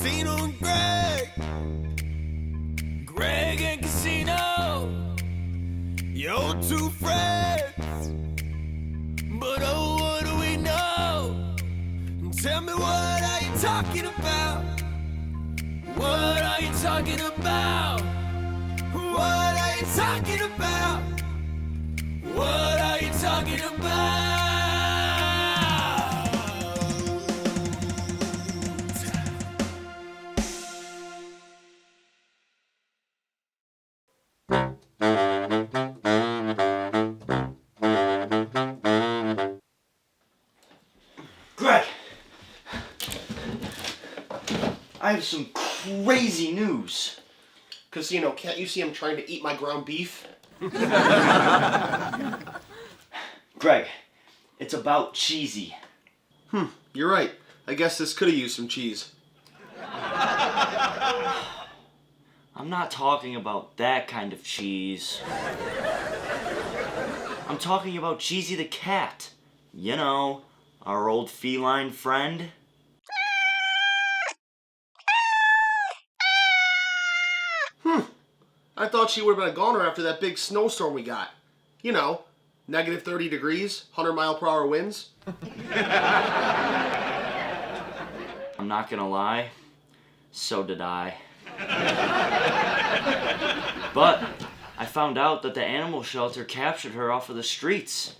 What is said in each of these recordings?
Casino and Greg and Casino, your two friends. But oh, what do we know? Tell me, what are you talking about? What are you talking about? What are you talking about? What are you talking about? Greg! I have some crazy news. Casino, can't you see I'm trying to eat my ground beef? Greg, it's about Cheesy. You're right. I guess this could have used some cheese. I'm not talking about that kind of cheese. I'm talking about Cheesy the cat. You know, our old feline friend. I thought she would have been a goner after that big snowstorm we got. You know, negative 30 degrees, 100-mile-per-hour winds. I'm not gonna lie, so did I. But I found out that the animal shelter captured her off of the streets.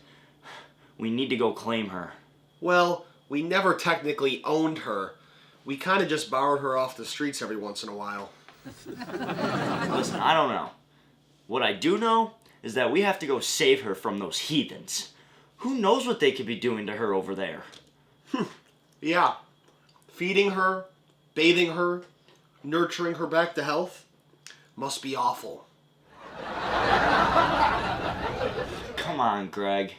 We need to go claim her. Well, we never technically owned her. We kind of just borrowed her off the streets every once in a while. Listen, I don't know. What I do know is that we have to go save her from those heathens. Who knows what they could be doing to her over there? Yeah. Feeding her, bathing her, nurturing her back to health. Must be awful. Come on, Greg.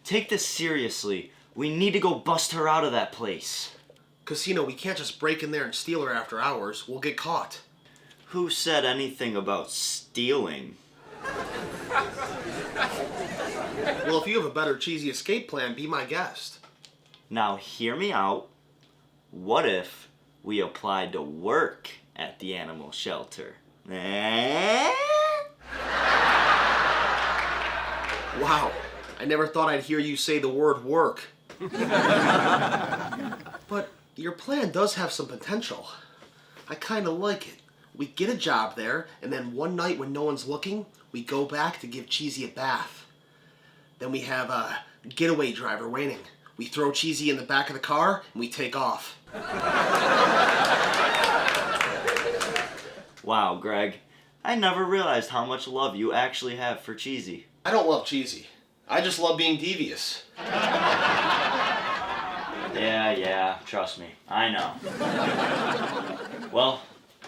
Take this seriously. We need to go bust her out of that place. Casino, we can't just break in there and steal her after hours. We'll get caught. Who said anything about stealing? Well, if you have a better cheesy escape plan, be my guest. Now hear me out. What if we applied to work at the animal shelter? Wow, I never thought I'd hear you say the word work. But your plan does have some potential. I kind of like it. We get a job there, and then one night when no one's looking, we go back to give Cheesy a bath. Then we have a getaway driver waiting. We throw Cheesy in the back of the car, and we take off. Wow, Greg. I never realized how much love you actually have for Cheesy. I don't love Cheesy. I just love being devious. Yeah, trust me. I know. Well,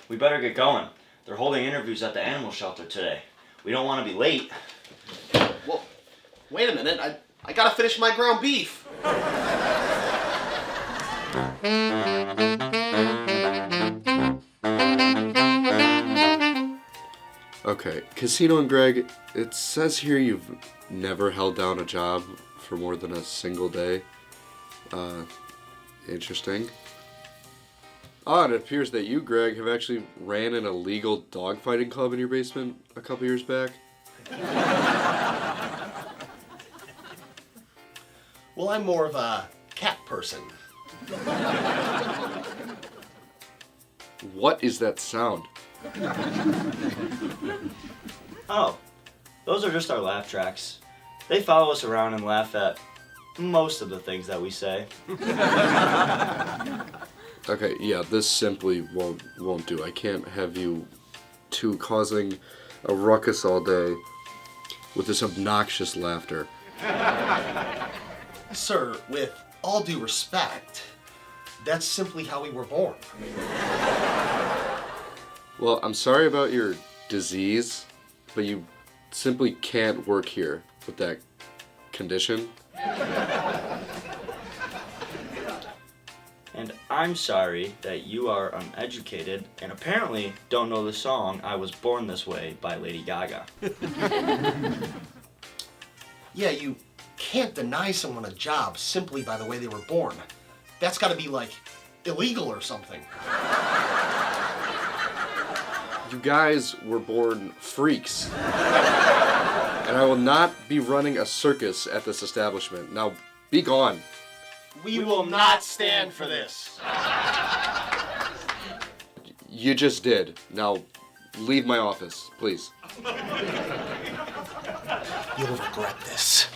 we better get going. They're holding interviews at the animal shelter today. We don't want to be late. Well, wait a minute. I gotta finish my ground beef. Okay, Casino and Greg, it says here you've never held down a job for more than a single day. Interesting. And it appears that you, Greg, have actually ran an illegal dogfighting club in your basement a couple years back. Well, I'm more of a cat person. What is that sound? Oh, those are just our laugh tracks. They follow us around and laugh at most of the things that we say. Okay, yeah, this simply won't do. I can't have you two causing a ruckus all day with this obnoxious laughter. Sir, with all due respect, that's simply how we were born. Well, I'm sorry about your disease, but you simply can't work here with that condition. And I'm sorry that you are uneducated and apparently don't know the song I Was Born This Way by Lady Gaga. Yeah, you can't deny someone a job simply by the way they were born. That's gotta be, like, illegal or something. You guys were born freaks. And I will not be running a circus at this establishment. Now, be gone. We will not stand for this. You just did. Now, leave my office, please. You'll regret this.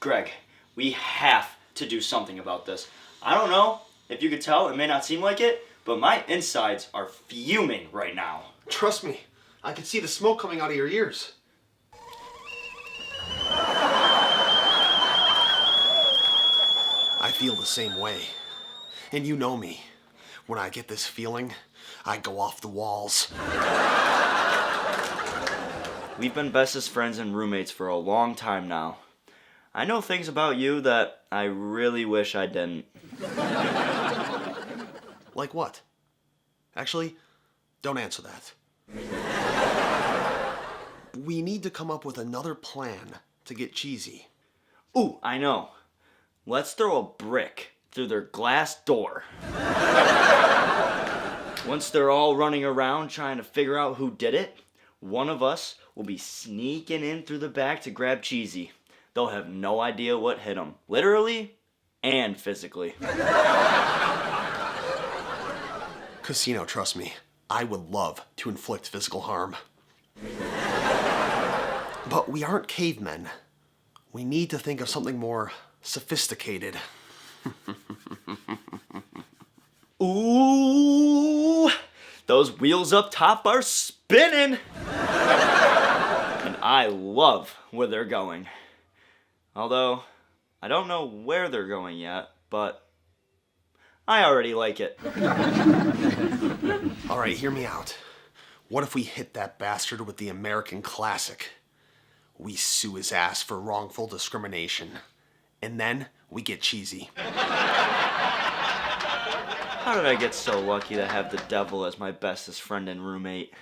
Greg, we have to do something about this. I don't know if you could tell, it may not seem like it, but my insides are fuming right now. Trust me, I can see the smoke coming out of your ears. I feel the same way. And you know me. When I get this feeling, I go off the walls. We've been bestest friends and roommates for a long time now. I know things about you that I really wish I didn't. Like what? Actually, don't answer that. We need to come up with another plan to get cheesy. Ooh, I know. Let's throw a brick through their glass door. Once they're all running around trying to figure out who did it, one of us will be sneaking in through the back to grab Cheesy. They'll have no idea what hit them, literally and physically. Casino, trust me, I would love to inflict physical harm. But we aren't cavemen. We need to think of something more sophisticated. Ooh, those wheels up top are spinning. And I love where they're going. Although, I don't know where they're going yet, but I already like it. All right, hear me out. What if we hit that bastard with the American classic? We sue his ass for wrongful discrimination. And then we get cheesy. How did I get so lucky to have the devil as my bestest friend and roommate?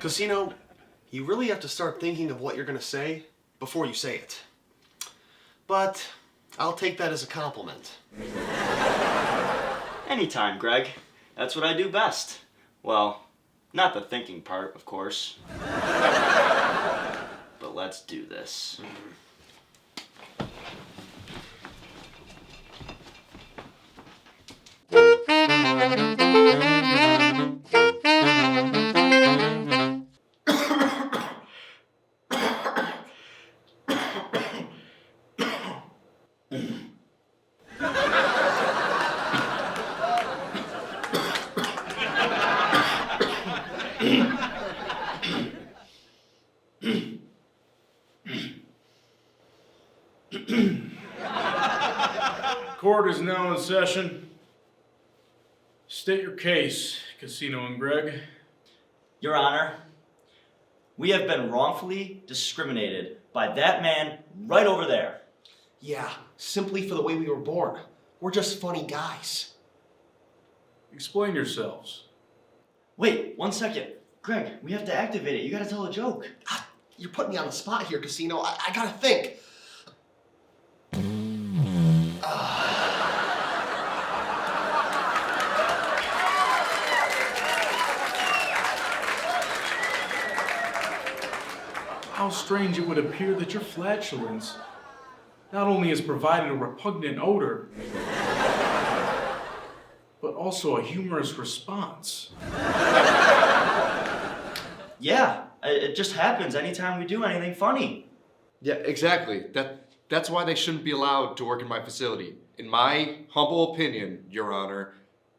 Casino, you really have to start thinking of what you're gonna say before you say it. But I'll take that as a compliment. Anytime, Greg. That's what I do best. Well, not the thinking part, of course. But let's do this. Court is now in session. State your case, Casino and Greg. Your Honor, we have been wrongfully discriminated by that man right over there. Yeah, simply for the way we were born. We're just funny guys. Explain yourselves. Wait, 1 second. Greg, we have to activate it. You gotta tell a joke. You're putting me on the spot here, Casino. I gotta think. How strange it would appear that your flatulence not only has provided a repugnant odor, but also a humorous response. Yeah, it just happens anytime we do anything funny. Yeah, exactly. That's why they shouldn't be allowed to work in my facility. In my humble opinion, Your Honor,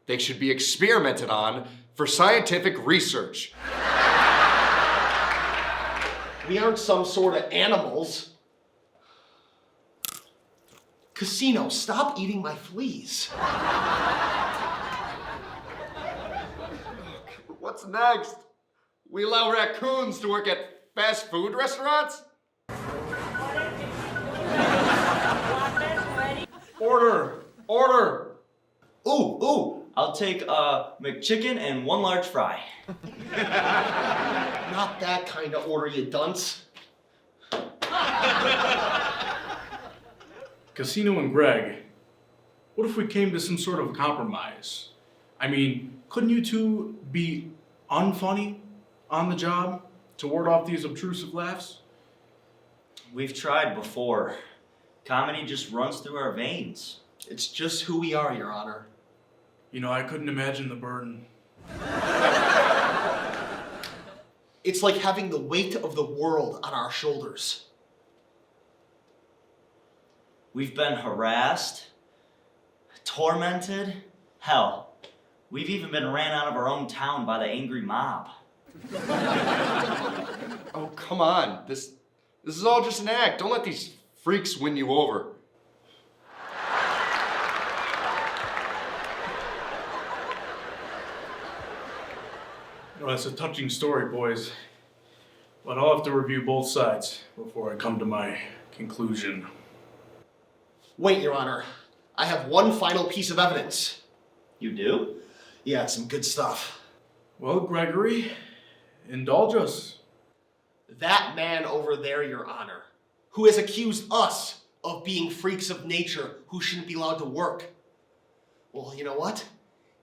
they should be experimented on for scientific research. We aren't some sort of animals. Casino, stop eating my fleas. What's next? We allow raccoons to work at fast food restaurants? Order! Order! Ooh, I'll take a McChicken and 1 large fry. Not that kind of order, you dunce. Casino and Greg, what if we came to some sort of compromise? I mean, couldn't you two be unfunny on the job to ward off these obtrusive laughs? We've tried before. Comedy just runs through our veins. It's just who we are, Your Honor. You know, I couldn't imagine the burden. It's like having the weight of the world on our shoulders. We've been harassed, tormented. Hell, we've even been ran out of our own town by the angry mob. Oh, come on. This is all just an act. Don't let these freaks win you over. Well, that's a touching story, boys. But I'll have to review both sides before I come to my conclusion. Wait, Your Honor. I have one final piece of evidence. You do? Yeah, it's some good stuff. Well, Gregory, indulge us. That man over there, Your Honor, who has accused us of being freaks of nature who shouldn't be allowed to work. Well, you know what?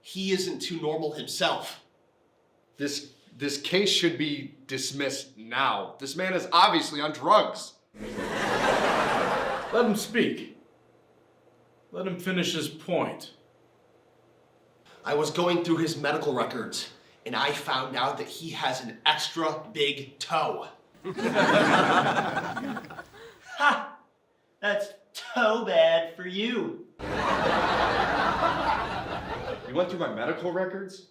He isn't too normal himself. This case should be dismissed now. This man is obviously on drugs. Let him speak. Let him finish his point. I was going through his medical records, and I found out that he has an extra big toe. Ha! That's so bad for you. You went through my medical records?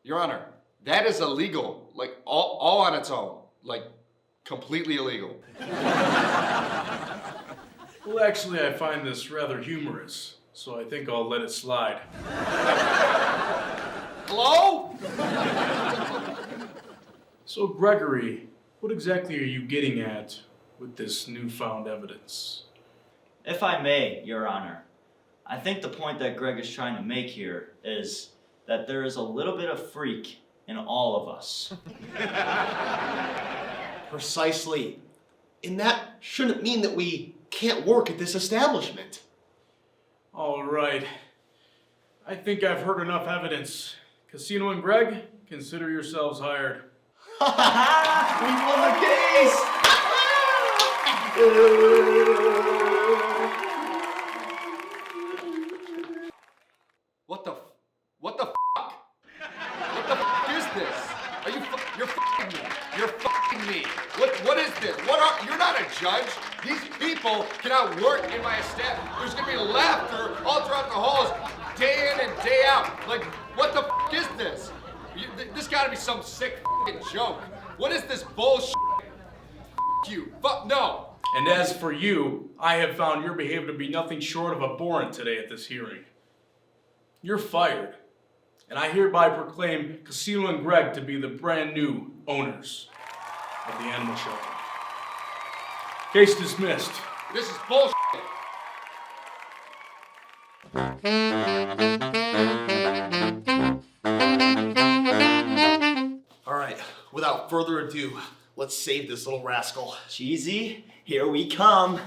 Your Honor, that is illegal. Like, all on its own. Like, completely illegal. Well, actually, I find this rather humorous, so I think I'll let it slide. Hello? So, Gregory, what exactly are you getting at with this newfound evidence? If I may, Your Honor, I think the point that Greg is trying to make here is that there is a little bit of freak in all of us. Precisely. And that shouldn't mean that we can't work at this establishment. All right. I think I've heard enough evidence. Casino and Greg, consider yourselves hired. We won the case! What the fuck? What the fuck is this? You're fucking me. You're fucking me. What is this? You're not a judge. These people cannot work in my establishment. There's gonna be laughter all throughout the halls, day in and day out. Like, what the fuck is this? This gotta be some sick fucking joke. What is this bullshit? Fuck you. Fuck no. And as for you, I have found your behavior to be nothing short of abhorrent today at this hearing. You're fired. And I hereby proclaim Casino and Greg to be the brand new owners of the animal shelter. Case dismissed. This is bullshit. All right, without further ado, let's save this little rascal. Cheesy, here we come.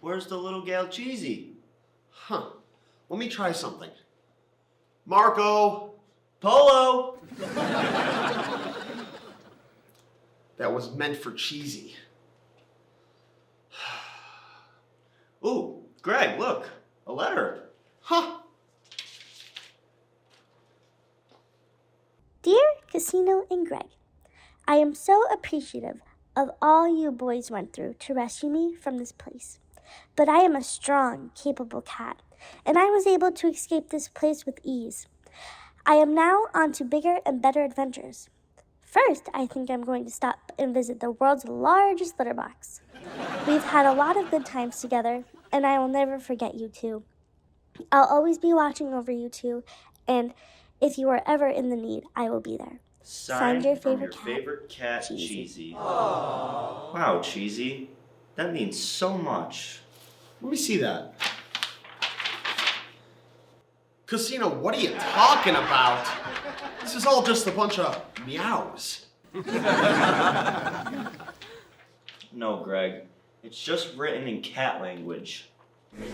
Where's the little gal Cheesy? Huh. Let me try something. Marco! Polo! That was meant for Cheesy. Ooh, Greg, look, a letter. Huh. Dear Casino and Greg, I am so appreciative of all you boys went through to rescue me from this place. But I am a strong, capable cat, and I was able to escape this place with ease. I am now on to bigger and better adventures. First, I think I'm going to stop and visit the world's largest litter box. We've had a lot of good times together, and I will never forget you two. I'll always be watching over you two, and if you are ever in the need, I will be there. Signed your from favorite your cat, favorite cat, Cheesy. Cheesy. Wow, Cheesy. That means so much. Let me see that. Casino, what are you talking about? This is all just a bunch of meows. No, Greg. It's just written in cat language. Well,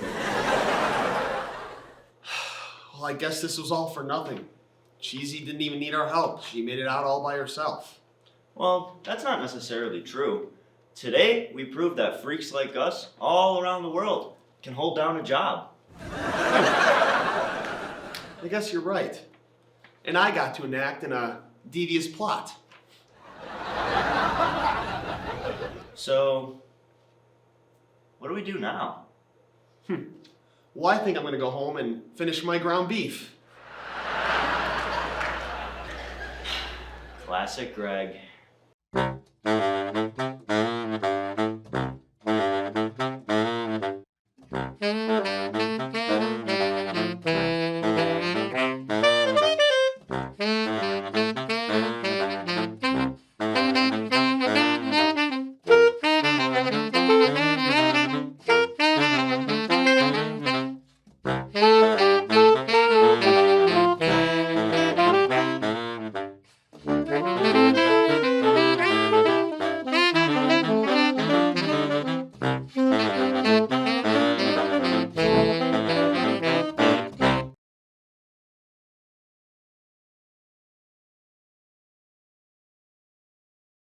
I guess this was all for nothing. Cheesy didn't even need our help. She made it out all by herself. Well, that's not necessarily true. Today, we proved that freaks like us all around the world can hold down a job. I guess you're right. And I got to enact in a devious plot. So, what do we do now? Well, I think I'm gonna go home and finish my ground beef. Classic Greg.